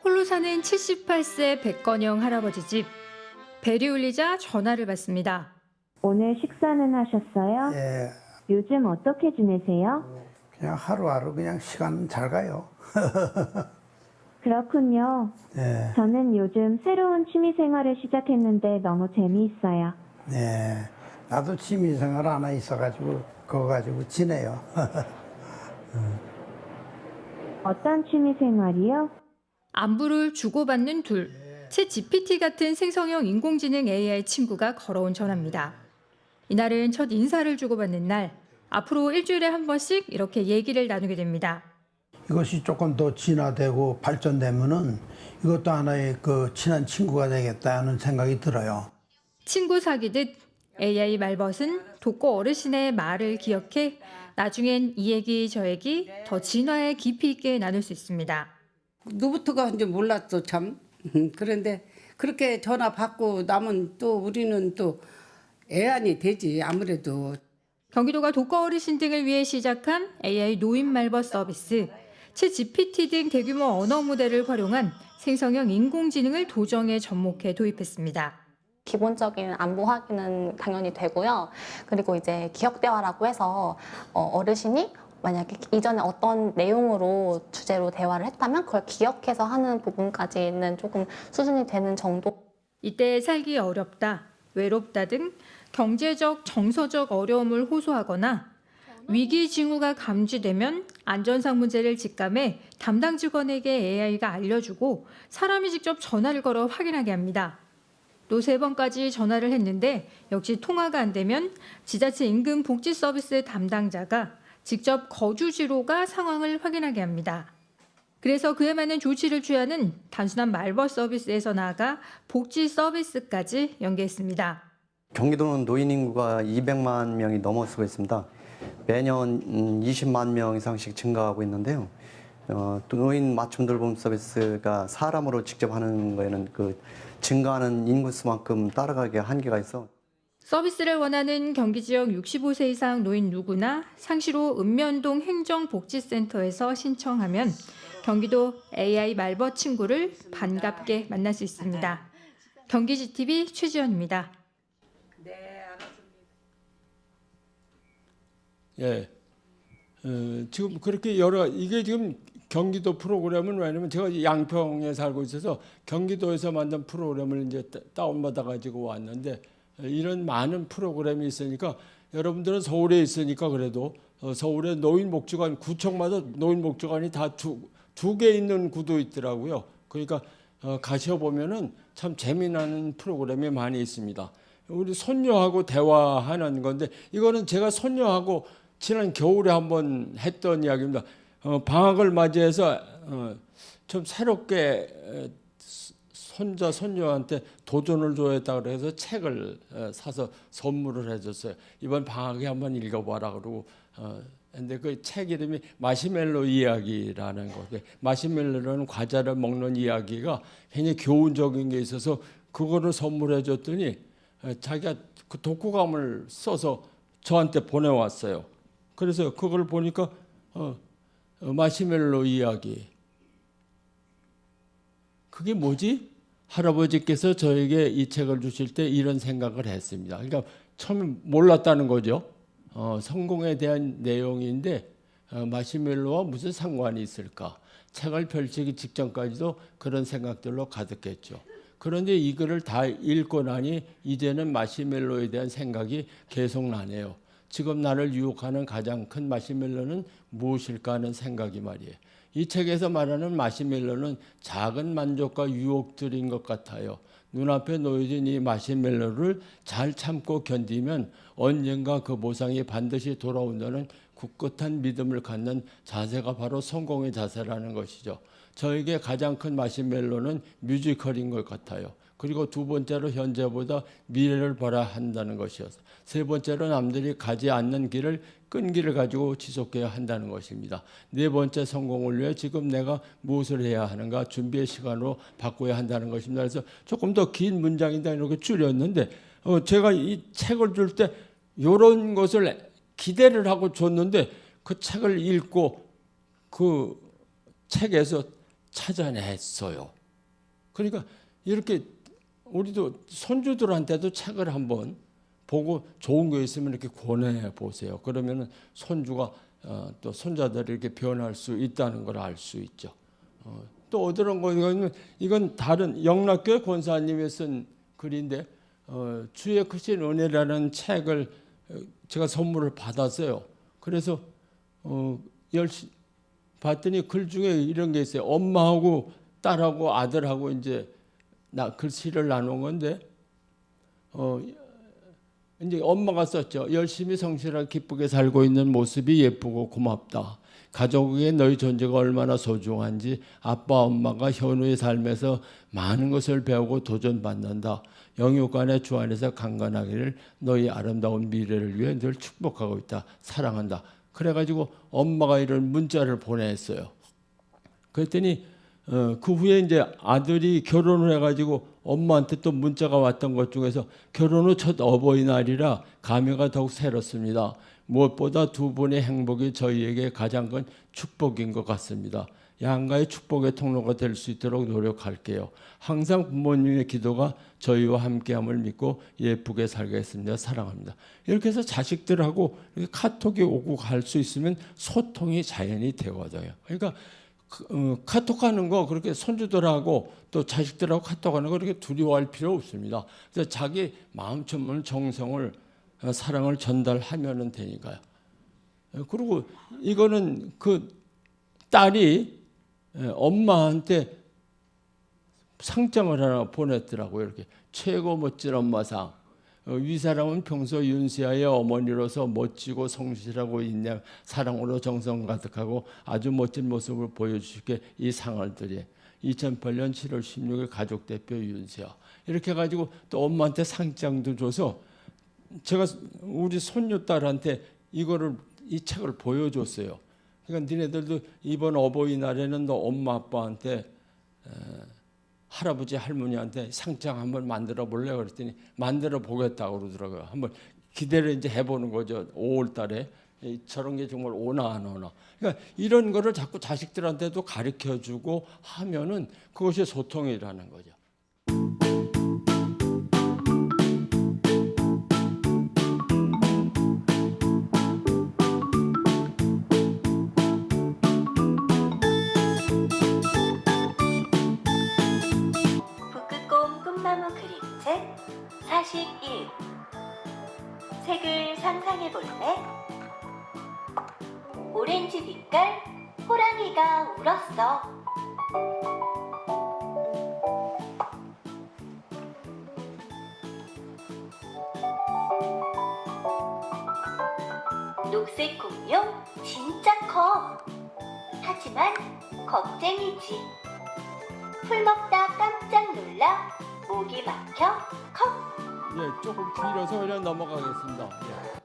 홀로 사는 78세 백건영 할아버지 집. 벨이 울리자 전화를 받습니다. 오늘 식사는 하셨어요? 예, 요즘 어떻게 지내세요? 그냥 하루하루 그냥 시간 잘 가요. 그렇군요. 예, 저는 요즘 새로운 취미 생활을 시작했는데 너무 재미있어요. 예. 나도 취미생활 하나 있어가지고 그거 가지고 지내요. 어떤 취미 생활이요? 안부를 주고받는 둘. 챗 GPT 같은 생성형 인공지능 AI 친구가 걸어온 전화입니다. 이날은 첫 인사를 주고받는 날. 앞으로 일주일에 한 번씩 이렇게 얘기를 나누게 됩니다. 이것이 조금 더 진화되고 발전되면은 이것도 하나의 그 친한 친구가 되겠다 하는 생각이 들어요. 친구 사귀듯 AI 말벗은 독거 어르신의 말을 기억해 나중엔 이 얘기 저 얘기 더 진화에 깊이 있게 나눌 수 있습니다. 누구부터가 이제 몰랐어 참. 그런데 그렇게 전화 받고 나면 또 우리는 또 애안이 되지 아무래도. 경기도가 독거 어르신 등을 위해 시작한 AI 노인 말벗 서비스. 챗 GPT 등 대규모 언어 모델을 활용한 생성형 인공지능을 도정에 접목해 도입했습니다. 기본적인 안부 확인은 당연히 되고요. 그리고 이제 기억 대화라고 해서 어르신이 만약에 이전에 어떤 내용으로 주제로 대화를 했다면 그걸 기억해서 하는 부분까지는 조금 수준이 되는 정도. 이때 살기 어렵다, 외롭다 등 경제적, 정서적 어려움을 호소하거나 위기 징후가 감지되면 안전상 문제를 직감해 담당 직원에게 AI가 알려주고 사람이 직접 전화를 걸어 확인하게 합니다. 또 3번까지 전화를 했는데 역시 통화가 안 되면 지자체 인근 복지 서비스 담당자가 직접 거주지로 가 상황을 확인하게 합니다. 그래서 그에 맞는 조치를 취하는 단순한 말벗 서비스에서 나아가 복지 서비스까지 연계했습니다. 경기도는 노인 인구가 200만 명이 넘어서고 있습니다. 매년 20만 명 이상씩 증가하고 있는데요. 또 노인 맞춤 돌봄 서비스가 사람으로 직접 하는 거에는 그 증가하는 인구수만큼 따라가기에 한계가 있어. 서비스를 원하는 경기 지역 65세 이상 노인 누구나 상시로 읍면동 행정복지센터에서 신청하면 경기도 AI 말벗 친구를 반갑게 만날 수 있습니다. 경기지TV 최지연입니다. 예, 지금 그렇게 이게 지금 경기도 프로그램은 왜냐면 제가 양평에 살고 있어서 경기도에서 만든 프로그램을 이제 다운받아 가지고 왔는데 이런 많은 프로그램이 있으니까 여러분들은 서울에 있으니까 그래도 서울에 노인복지관 구청마다 노인복지관이 다 두 개 있는 구도 있더라고요. 그러니까 가셔보면은 참 재미나는 프로그램이 많이 있습니다. 우리 손녀하고 대화하는 건데 이거는 제가 손녀하고 지난 겨울에 한번 했던 이야기입니다. 방학을 맞이해서 좀 새롭게 손자 손녀한테 도전을 줘야겠다 그래서 책을 사서 선물을 해줬어요. 이번 방학에 한번 읽어봐라 그러고 근데 그 책 이름이 마시멜로 이야기라는 거예요. 마시멜로라는 과자를 먹는 이야기가 굉장히 교훈적인 게 있어서 그거를 선물해 줬더니 자기가 그 독후감을 써서 저한테 보내왔어요. 그래서 그걸 보니까 마시멜로 이야기. 그게 뭐지? 할아버지께서 저에게 이 책을 주실 때 이런 생각을 했습니다. 그러니까 처음에 몰랐다는 거죠. 성공에 대한 내용인데 마시멜로와 무슨 상관이 있을까? 책을 펼치기 직전까지도 그런 생각들로 가득했죠. 그런데 이 글을 다 읽고 나니 이제는 마시멜로에 대한 생각이 계속 나네요. 지금 나를 유혹하는 가장 큰 마시멜로는 무엇일까 하는 생각이 말이에요. 이 책에서 말하는 마시멜로는 작은 만족과 유혹들인 것 같아요. 눈앞에 놓여진 이 마시멜로를 잘 참고 견디면 언젠가 그 보상이 반드시 돌아온다는 굳건한 믿음을 갖는 자세가 바로 성공의 자세라는 것이죠. 저에게 가장 큰 마시멜로는 뮤지컬인 것 같아요. 그리고 두 번째로 현재보다 미래를 봐야 한다는 것이었어요. 세 번째로 남들이 가지 않는 길을 끈기를 가지고 지속해야 한다는 것입니다. 네 번째 성공을 위해 지금 내가 무엇을 해야 하는가 준비의 시간으로 바꿔야 한다는 것입니다. 그래서 조금 더 긴 문장이다 이렇게 줄였는데 제가 이 책을 줄 때 이런 것을 기대를 하고 줬는데 그 책을 읽고 그 책에서 찾아냈어요. 그러니까 이렇게 우리도 손주들한테도 책을 한번 보고 좋은 거 있으면 이렇게 권해 보세요. 그러면은 손주가 또 손자들이 이렇게 변할 수 있다는 걸 알 수 있죠. 또 어떤 거 이건 다른 영락교회 권사님이 쓴 글인데 주의 크신 은혜라는 책을 제가 선물을 받았어요. 그래서 열심히 봤더니 글 중에 이런 게 있어요. 엄마하고 딸하고 아들하고 이제 글씨를 나눈 건데 이제 엄마가 썼죠. 열심히 성실하게 기쁘게 살고 있는 모습이 예쁘고 고맙다. 가족에게 너희 존재가 얼마나 소중한지 아빠 엄마가 현우의 삶에서 많은 것을 배우고 도전받는다. 영육간의 주 안에서 강건하기를 너희 아름다운 미래를 위해 늘 축복하고 있다. 사랑한다. 그래가지고 엄마가 이런 문자를 보냈어요. 그랬더니 그 후에 이제 아들이 결혼을 해가지고 엄마한테 또 문자가 왔던 것 중에서 결혼 후 첫 어버이날이라 감회가 더욱 새롭습니다. 무엇보다 두 분의 행복이 저희에게 가장 큰 축복인 것 같습니다. 양가의 축복의 통로가 될 수 있도록 노력할게요. 항상 부모님의 기도가 저희와 함께함을 믿고 예쁘게 살겠습니다. 사랑합니다. 이렇게 해서 자식들하고 이렇게 카톡이 오고 갈 수 있으면 소통이 자연히 되거든요. 그러니까 카톡하는 거 그렇게 손주들하고 또 자식들하고 카톡하는 거 그렇게 두려워할 필요 없습니다. 그래서 자기 마음 전문 정성을 사랑을 전달하면 되니까요. 그리고 이거는 그 딸이 엄마한테 상장을 하나 보냈더라고요. 이렇게 최고 멋진 엄마상. 위 사람은 평소 윤세아의 어머니로서 멋지고 성실하고 인내, 사랑으로 정성 가득하고 아주 멋진 모습을 보여주시게 이 상을 드려. 2008년 7월 16일 가족대표 윤세아. 이렇게 해가지고 또 엄마한테 상장도 줘서 제가 우리 손녀딸한테 이 책을 보여줬어요. 그러니까 니네들도 이번 어버이날에는 너 엄마 아빠한테 할아버지 할머니한테 상장 한번 만들어 볼래? 그랬더니 만들어 보겠다고 그러더라고요. 한번 기대를 이제 해보는 거죠. 5월 달에 저런 게 정말 오나 안 오나. 그러니까 이런 거를 자꾸 자식들한테도 가르쳐 주고 하면은 그것이 소통이라는 거죠. 북극곰 꿈나무 그림책 41. 색을 상상해볼래? 오렌지 빛깔 호랑이가 울었어. 녹색 공룡 진짜 커. 하지만 겁쟁이지. 풀 먹다 깜짝 놀라 목이 막혀 컵. 예, 조금 길어서 그냥 넘어가겠습니다. 예.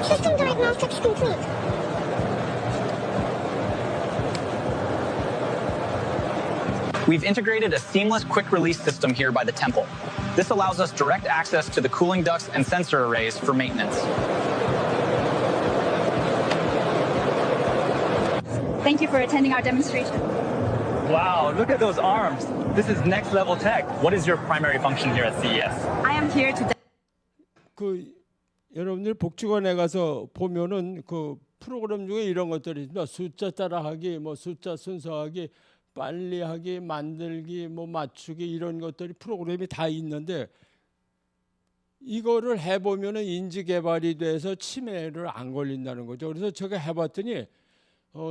System diagnostics complete. We've integrated a seamless quick release system here by the temple. This allows us direct access to the cooling ducts and sensor arrays for maintenance. Thank you for attending our demonstration. Wow, look at those arms. This is next level tech. What is your primary function here at CES? I am here to 그 여러분들 복지관에 가서 보면은 그 프로그램 중에 이런 것들이 있습니다. 숫자 따라하기, 뭐 숫자 순서하기, 빨리하기, 만들기, 뭐 맞추기 이런 것들이 프로그램이 다 있는데 이거를 해보면은 인지 개발이 돼서 치매를 안 걸린다는 거죠. 그래서 제가 해봤더니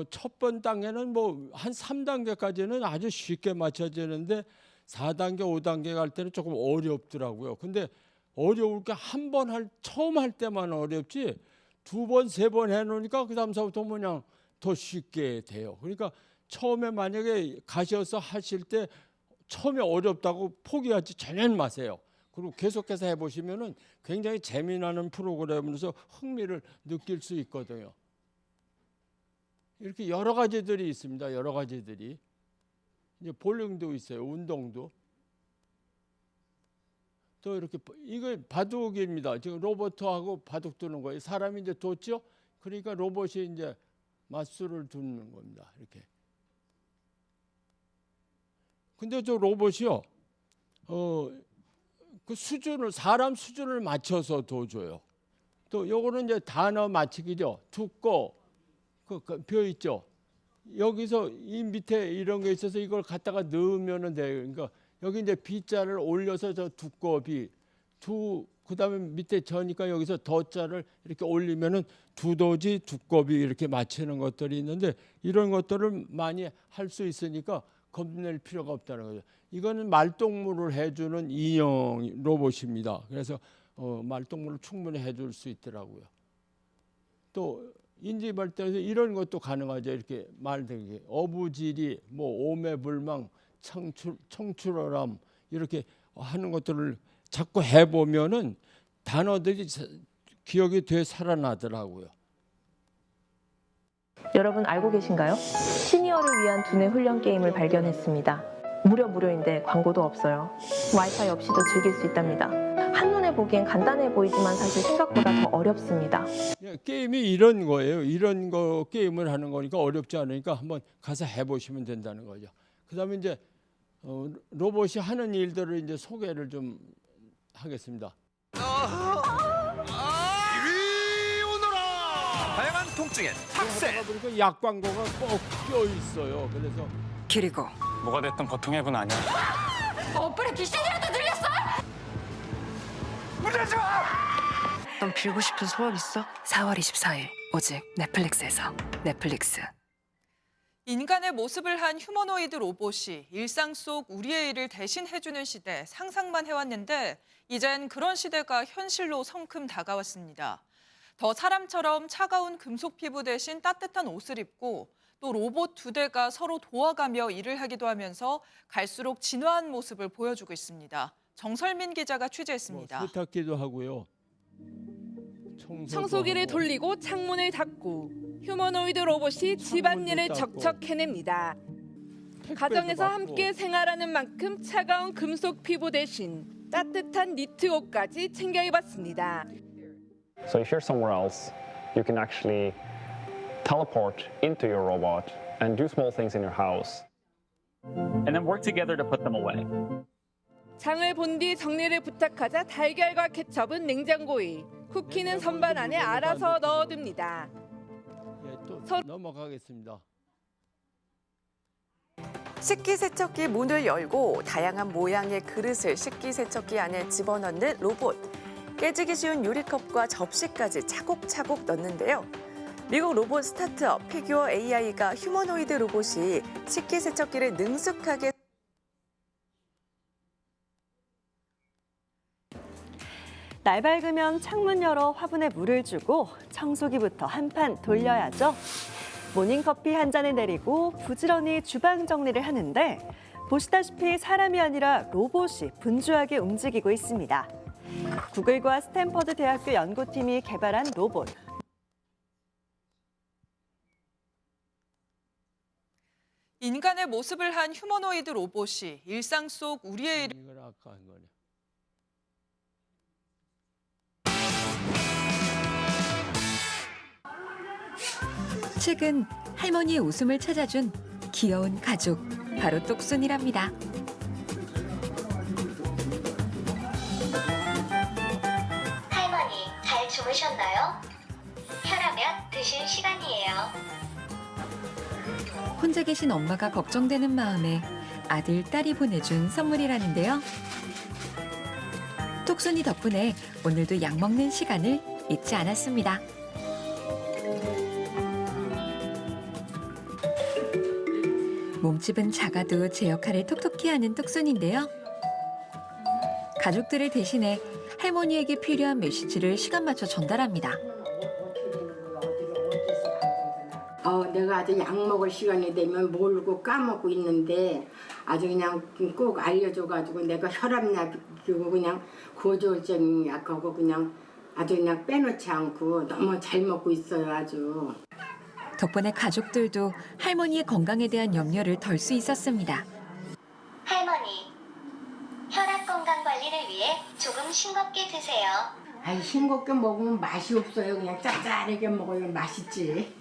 첫 번 단계는 뭐 한 3단계까지는 아주 쉽게 맞춰지는데 4단계, 5단계 갈 때는 조금 어렵더라고요. 근데 어려울 게 처음 할 때만 어렵지 두 번, 세 번 해놓으니까 그 다음서부터 그냥 더 쉽게 돼요. 그러니까 처음에 만약에 가셔서 하실 때 처음에 어렵다고 포기하지 전혀 마세요. 그리고 계속해서 해보시면은 굉장히 재미나는 프로그램으로서 흥미를 느낄 수 있거든요. 이렇게 여러 가지들이 있습니다. 여러 가지들이. 이제 볼링도 있어요. 운동도. 또 이렇게 이거 바둑입니다. 지금 로봇하고 바둑 두는 거예요. 사람이 이제 뒀죠. 그러니까 로봇이 이제 맞수를 두는 겁니다. 이렇게. 근데 저 로봇이요. 그 수준을 사람 수준을 맞춰서 둬줘요. 또 요거는 이제 단어 맞추기죠. 두꺼 벼 있죠. 여기서 이 밑에 이런 게 있어서 이걸 갖다가 넣으면은 돼요. 그러니까 여기 이제 B자를 올려서 저 두꺼비 그다음에 밑에 저니까 여기서 더자를 이렇게 올리면은 두더지 두꺼비 이렇게 맞추는 것들이 있는데 이런 것들을 많이 할 수 있으니까 겁낼 필요가 없다는 거죠. 이거는 말동무를 해주는 인형 로봇입니다. 그래서 말동무를 충분히 해줄 수 있더라고요. 또 인지 발달에서 이런 것도 가능하죠. 이렇게 말되기 어부지리, 뭐 오매불망, 청출어람 이렇게 하는 것들을 자꾸 해보면은 단어들이 기억이 돼 살아나더라고요. 여러분 알고 계신가요? 시니어를 위한 두뇌 훈련 게임을 발견했습니다. 무료인데 광고도 없어요. 와이파이 없이도 즐길 수 있답니다. 한눈에 보기엔 간단해 보이지만 사실 생각보다 더 어렵습니다. 게임이 이런 거예요. 이런 거 게임을 하는 거니까 어렵지 않으니까 한번 가서 해보시면 된다는 거죠. 그다음에 이제 로봇이 하는 일들을 이제 소개를 좀 하겠습니다. 이리 오너라! 다양한 통증엔 탁세! 보니까 약 광고가 꼭 껴 있어요. 그래서 그리고 뭐가 됐든 보통 해본 아니야. 오빠를 귀신이라도 들렸어? 무대지 마! 넌 빌고 싶은 소원 있어? 4월 24일 오직 넷플릭스에서. 넷플릭스. 인간의 모습을 한 휴머노이드 로봇이 일상 속 우리의 일을 대신 해주는 시대 상상만 해왔는데 이젠 그런 시대가 현실로 성큼 다가왔습니다. 더 사람처럼 차가운 금속 피부 대신 따뜻한 옷을 입고 또 로봇 2대가 서로 도와가며 일을 하기도 하면서 갈수록 진화한 모습을 보여주고 있습니다. 정설민 기자가 취재했습니다. 세탁기도 하고요. 청소기를 돌리고 창문을 닫고 휴머노이드 로봇이 집안일을 닫고. 척척 해냅니다. 가정에서 함께 생활하는 만큼 차가운 금속 피부 대신 따뜻한 니트 옷까지 챙겨 입었습니다. So if you're somewhere else, you can actually teleport into your robot and do small things in your house. And then work together to put them away. 장을 본 뒤 정리를 부탁하자 달걀과 케첩은 냉장고에, 쿠키는 선반 안에 알아서 넣어둡니다. 또 넘어가겠습니다. 식기세척기 문을 열고 다양한 모양의 그릇을 식기세척기 안에 집어넣는 로봇. 깨지기 쉬운 유리컵과 접시까지 차곡차곡 넣는데요. 미국 로봇 스타트업 피규어 AI가 휴머노이드 로봇이 식기세척기를 능숙하게 날 밝으면 창문 열어 화분에 물을 주고 청소기부터 한 판 돌려야죠. 모닝커피 한 잔을 내리고 부지런히 주방 정리를 하는데 보시다시피 사람이 아니라 로봇이 분주하게 움직이고 있습니다. 구글과 스탠퍼드 대학교 연구팀이 개발한 로봇. 인간의 모습을 한 휴머노이드 로봇이 일상 속 우리의 일을 이걸 아까 한 거네. 최근 할머니의 웃음을 찾아준 귀여운 가족, 바로 똑순이랍니다. 할머니, 잘 주무셨나요? 혈하면 드실 시간이에요. 혼자 계신 엄마가 걱정되는 마음에 아들, 딸이 보내준 선물이라는데요. 똑순이 덕분에 오늘도 약 먹는 시간을 잊지 않았습니다. 몸집은 작아도 제 역할을 톡톡히 하는 똑순인데요. 가족들을 대신해 할머니에게 필요한 메시지를 시간 맞춰 전달합니다. 내가 아주 약 먹을 시간이 되면 모르고 까먹고 있는데 아주 그냥 꼭 알려줘가지고 내가 혈압약이고 그냥 고지혈증 약하고 그냥 아주 그냥 빼놓지 않고 너무 잘 먹고 있어요 아주. 덕분에 가족들도 할머니의 건강에 대한 염려를 덜 수 있었습니다. 할머니, 혈압 건강 관리를 위해 조금 싱겁게 드세요. 아이 싱겁게 먹으면 맛이 없어요. 그냥 짭짤하게 먹으면 맛있지.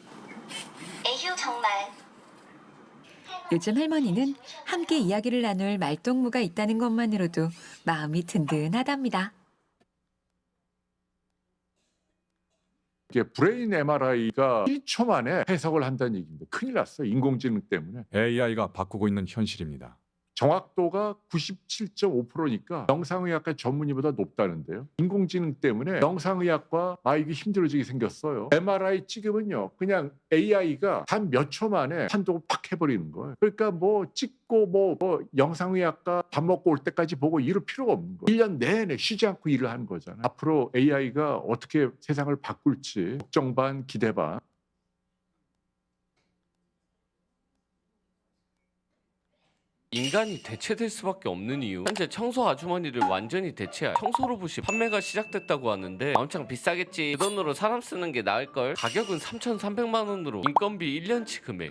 에휴 정말. 요즘 할머니는 함께 이야기를 나눌 말동무가 있다는 것만으로도 마음이 든든하답니다. 브레인 MRI가 1초 만에 해석을 한다는 얘기입니다. 큰일 났어요. 인공지능 때문에. AI가 바꾸고 있는 현실입니다. 정확도가 97.5%니까 영상의학과 전문의보다 높다는데요. 인공지능 때문에 영상의학과 이게 힘들어지게 생겼어요. MRI 찍으면요. 그냥 AI가 단 몇 초 만에 판독을 팍 해버리는 거예요. 그러니까 뭐 찍고 뭐 영상의학과 밥 먹고 올 때까지 보고 이럴 필요가 없는 거예요. 1년 내내 쉬지 않고 일을 하는 거잖아요. 앞으로 AI가 어떻게 세상을 바꿀지 걱정 반 기대 반. 인간이 대체될 수밖에 없는 이유. 현재 청소 아주머니를 완전히 대체할 청소 로봇이 판매가 시작됐다고 하는데 엄청 비싸겠지. 그 돈으로 사람 쓰는 게 나을걸. 가격은 3,300만 원으로 인건비 1년치 금액.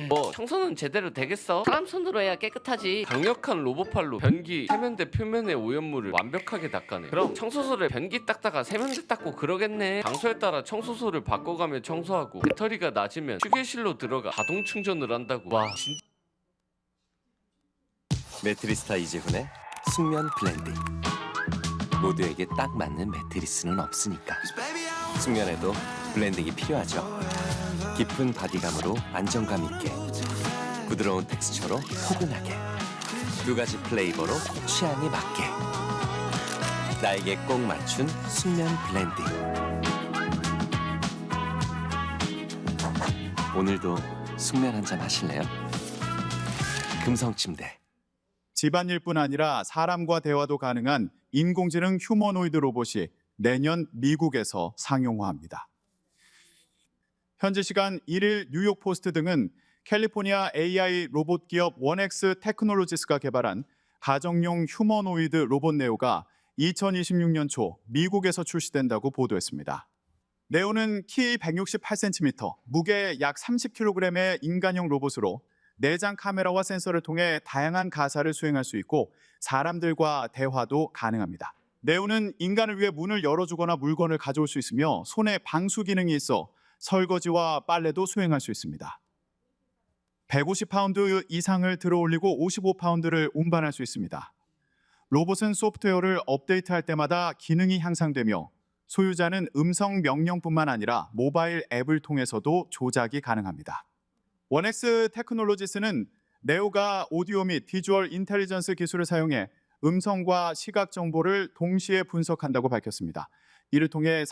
뭐 청소는 제대로 되겠어? 사람 손으로 해야 깨끗하지. 강력한 로봇팔로 변기, 세면대 표면의 오염물을 완벽하게 닦아내. 그럼 청소소를 변기 닦다가 세면대 닦고 그러겠네. 장소에 따라 청소소를 바꿔가며 청소하고 배터리가 낮으면 휴게실로 들어가 자동 충전을 한다고. 와 진짜. 매트리스타 이재훈의 숙면 블렌딩. 모두에게 딱 맞는 매트리스는 없으니까 숙면에도 블렌딩이 필요하죠. 깊은 바디감으로 안정감 있게, 부드러운 텍스처로 포근하게, 두 가지 플레이버로 취향에 맞게 나에게 꼭 맞춘 숙면 블렌딩. 오늘도 숙면 한잔 하실래요? 금성침대. 집안일뿐 아니라 사람과 대화도 가능한 인공지능 휴머노이드 로봇이 내년 미국에서 상용화합니다. 현지 시간 1일 뉴욕 포스트 등은 캘리포니아 AI 로봇 기업 원엑스 테크놀로지스가 개발한 가정용 휴머노이드 로봇 네오가 2026년 초 미국에서 출시된다고 보도했습니다. 네오는 키 168cm, 무게 약 30kg의 인간형 로봇으로 내장 카메라와 센서를 통해 다양한 가사를 수행할 수 있고 사람들과 대화도 가능합니다. 네오는 인간을 위해 문을 열어주거나 물건을 가져올 수 있으며 손에 방수 기능이 있어 설거지와 빨래도 수행할 수 있습니다. 150파운드 이상을 들어 올리고 55파운드를 운반할 수 있습니다. 로봇은 소프트웨어를 업데이트할 때마다 기능이 향상되며 소유자는 음성 명령뿐만 아니라 모바일 앱을 통해서도 조작이 가능합니다. 원엑스 테크놀로지스는 네오가 오디오 및 비주얼 인텔리전스 기술을 사용해 음성과 시각 정보를 동시에 분석한다고 밝혔습니다. 이를 통해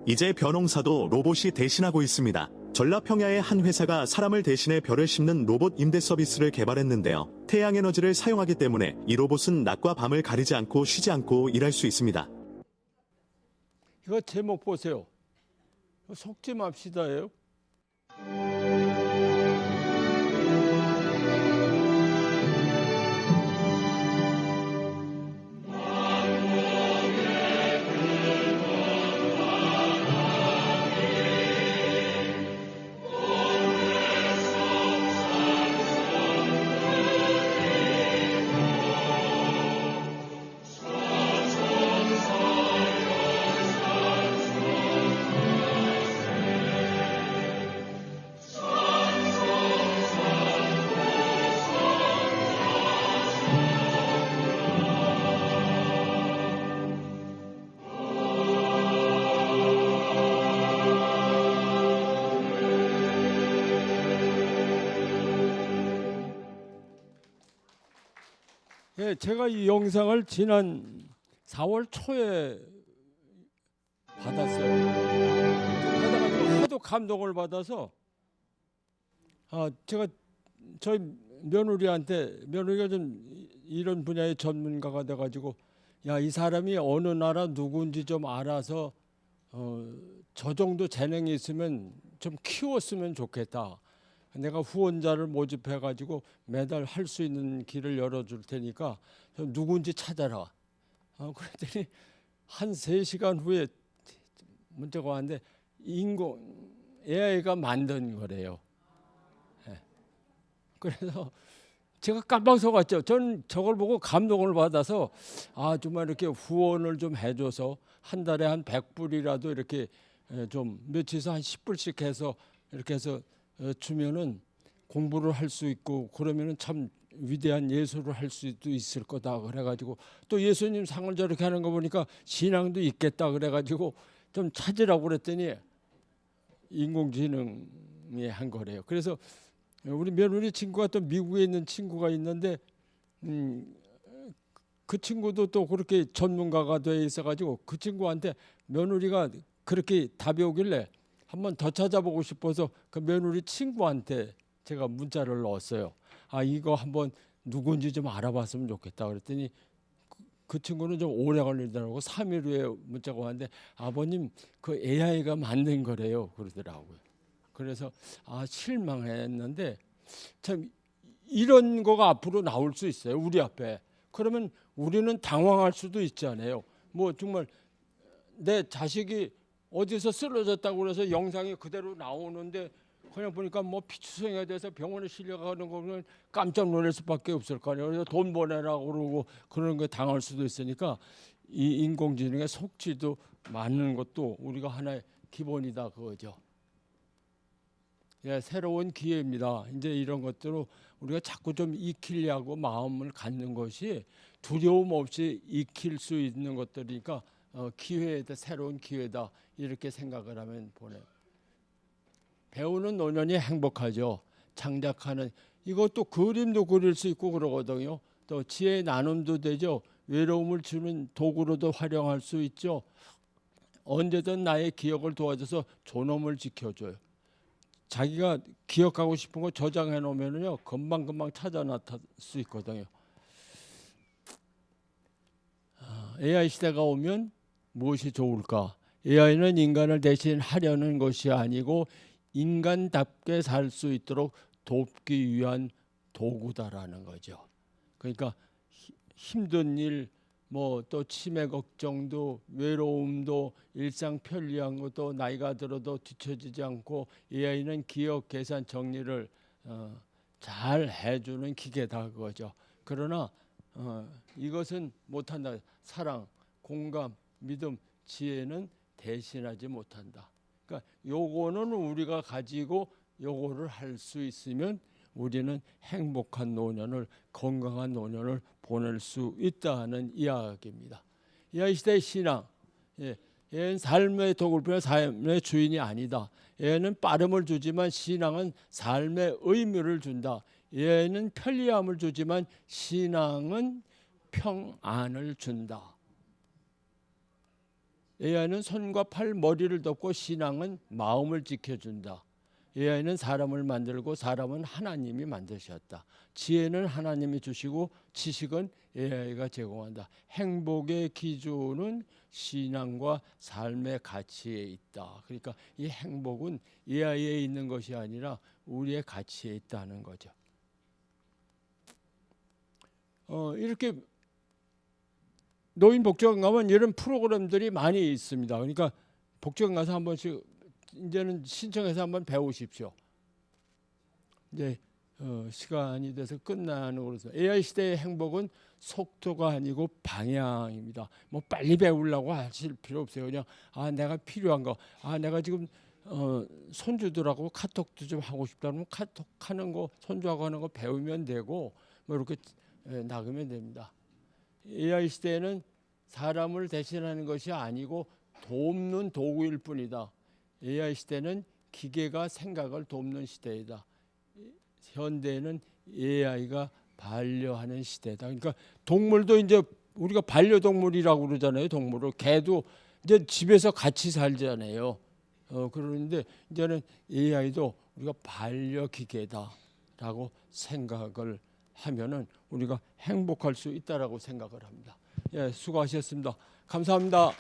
이제 벼농사도 로봇이 대신하고 있습니다. 전라평야의 한 회사가 사람을 대신해 벼를 심는 로봇 임대 서비스를 개발했는데요. 태양에너지를 사용하기 때문에 이 로봇은 낮과 밤을 가리지 않고 쉬지 않고 일할 수 있습니다. 이거 제목 보세요. 속지 맙시다예요. 예, 제가 이 영상을 지난 4월 초에 받았어요. 받아가지고 하도 감동을 받아서 제가 저희 며느리가 좀 이런 분야의 전문가가 돼가지고 야, 이 사람이 어느 나라 누군지 좀 알아서 저 정도 재능이 있으면 좀 키웠으면 좋겠다. 내가 후원자를 모집해가지고 매달 할 수 있는 길을 열어줄 테니까 좀 누군지 찾아라. 그랬더니 한 3시간 후에 문자가 왔는데 AI가 만든 거래요. 네. 그래서 제가 깜빡 속았죠. 저는 저걸 보고 감동을 받아서 정말 이렇게 후원을 좀 해줘서 한 달에 한 100불이라도 이렇게 좀 며칠에서 한 10불씩 해서 이렇게 해서 주면은 공부를 할 수 있고 그러면은 참 위대한 예술을 할 수도 있을 거다 그래가지고 또 예수님 상을 저렇게 하는 거 보니까 신앙도 있겠다 그래가지고 좀 찾으라고 그랬더니 인공지능이 한 거래요. 그래서 우리 며느리 친구가 또 미국에 있는 친구가 있는데 그 친구도 또 그렇게 전문가가 돼 있어가지고 그 친구한테 며느리가 그렇게 답이 오길래 한번 더 찾아보고 싶어서 그 며느리 친구한테 제가 문자를 넣었어요. 이거 한번 누군지 좀 알아봤으면 좋겠다 그랬더니 그 친구는 좀 오래 걸리더라고. 3일 후에 문자가 왔는데 아버님 그 AI가 만든 거래요 그러더라고요. 그래서 실망했는데 참 이런 거가 앞으로 나올 수 있어요 우리 앞에. 그러면 우리는 당황할 수도 있잖아요. 뭐 정말 내 자식이 어디서 쓰러졌다고 그래서 영상이 그대로 나오는데 그냥 보니까 뭐 피추성이가 돼서 병원에 실려가는 거는 깜짝 놀랄 수밖에 없을 거 아니에요. 그래서 돈 보내라고 그러고 그런 거 당할 수도 있으니까 이 인공지능의 속지도 맞는 것도 우리가 하나의 기본이다 그거죠. 예, 새로운 기회입니다. 이제 이런 것들로 우리가 자꾸 좀 익히려고 마음을 갖는 것이 두려움 없이 익힐 수 있는 것들이니까 기회다, 새로운 기회다 이렇게 생각을 하면 보내요. 배우는 노년이 행복하죠. 창작하는 이것도 그림도 그릴 수 있고 그러거든요. 또 지혜 나눔도 되죠. 외로움을 주는 도구로도 활용할 수 있죠. 언제든 나의 기억을 도와줘서 존엄을 지켜줘요. 자기가 기억하고 싶은 거 저장해 놓으면요 금방금방 찾아 나타날 수 있거든요. AI 시대가 오면 무엇이 좋을까? AI는 인간을 대신하려는 것이 아니고 인간답게 살 수 있도록 돕기 위한 도구다라는 거죠. 그러니까 힘든 일, 뭐 또 치매 걱정도 외로움도 일상 편리한 것도 나이가 들어도 뒤처지지 않고 AI는 기억, 계산, 정리를 잘 해주는 기계다 그거죠. 그러나 이것은 못한다. 사랑, 공감, 믿음, 지혜는 대신하지 못한다. 그러니까 요거는 우리가 가지고 요거를 할 수 있으면 우리는 행복한 노년을 건강한 노년을 보낼 수 있다는 이야기입니다. 이 시대의 신앙, 얘는 삶의 도구를 뿐 삶의 주인이 아니다. 얘는 빠름을 주지만 신앙은 삶의 의미를 준다. 얘는 편리함을 주지만 신앙은 평안을 준다. AI는 손과 팔, 머리를 덮고 신앙은 마음을 지켜준다. AI는 사람을 만들고 사람은 하나님이 만드셨다. 지혜는 하나님이 주시고 지식은 AI가 제공한다. 행복의 기준은 신앙과 삶의 가치에 있다. 그러니까 이 행복은 AI에 있는 것이 아니라 우리의 가치에 있다는 거죠. 이렇게 노인 복지관 가면 이런 프로그램들이 많이 있습니다. 그러니까 복지관 가서 한 번씩 이제는 신청해서 한번 배우십시오. 이제 시간이 돼서 끝나는 거라서 AI 시대의 행복은 속도가 아니고 방향입니다. 뭐 빨리 배우려고 하실 필요 없어요. 그냥 내가 필요한 거, 내가 지금 손주들하고 카톡도 좀 하고 싶다면 카톡하는 거, 손주하고 하는 거 배우면 되고 뭐 이렇게 나가면 됩니다. AI 시대에는 사람을 대신하는 것이 아니고 돕는 도구일 뿐이다. AI 시대는 기계가 생각을 돕는 시대이다. 현대에는 AI가 반려하는 시대다. 그러니까 동물도 이제 우리가 반려동물이라고 그러잖아요. 동물을 개도 이제 집에서 같이 살잖아요. 그러는데 이제는 AI도 우리가 반려기계다라고 생각을 하면은 우리가 행복할 수 있다라고 생각을 합니다. 예, 수고하셨습니다. 감사합니다.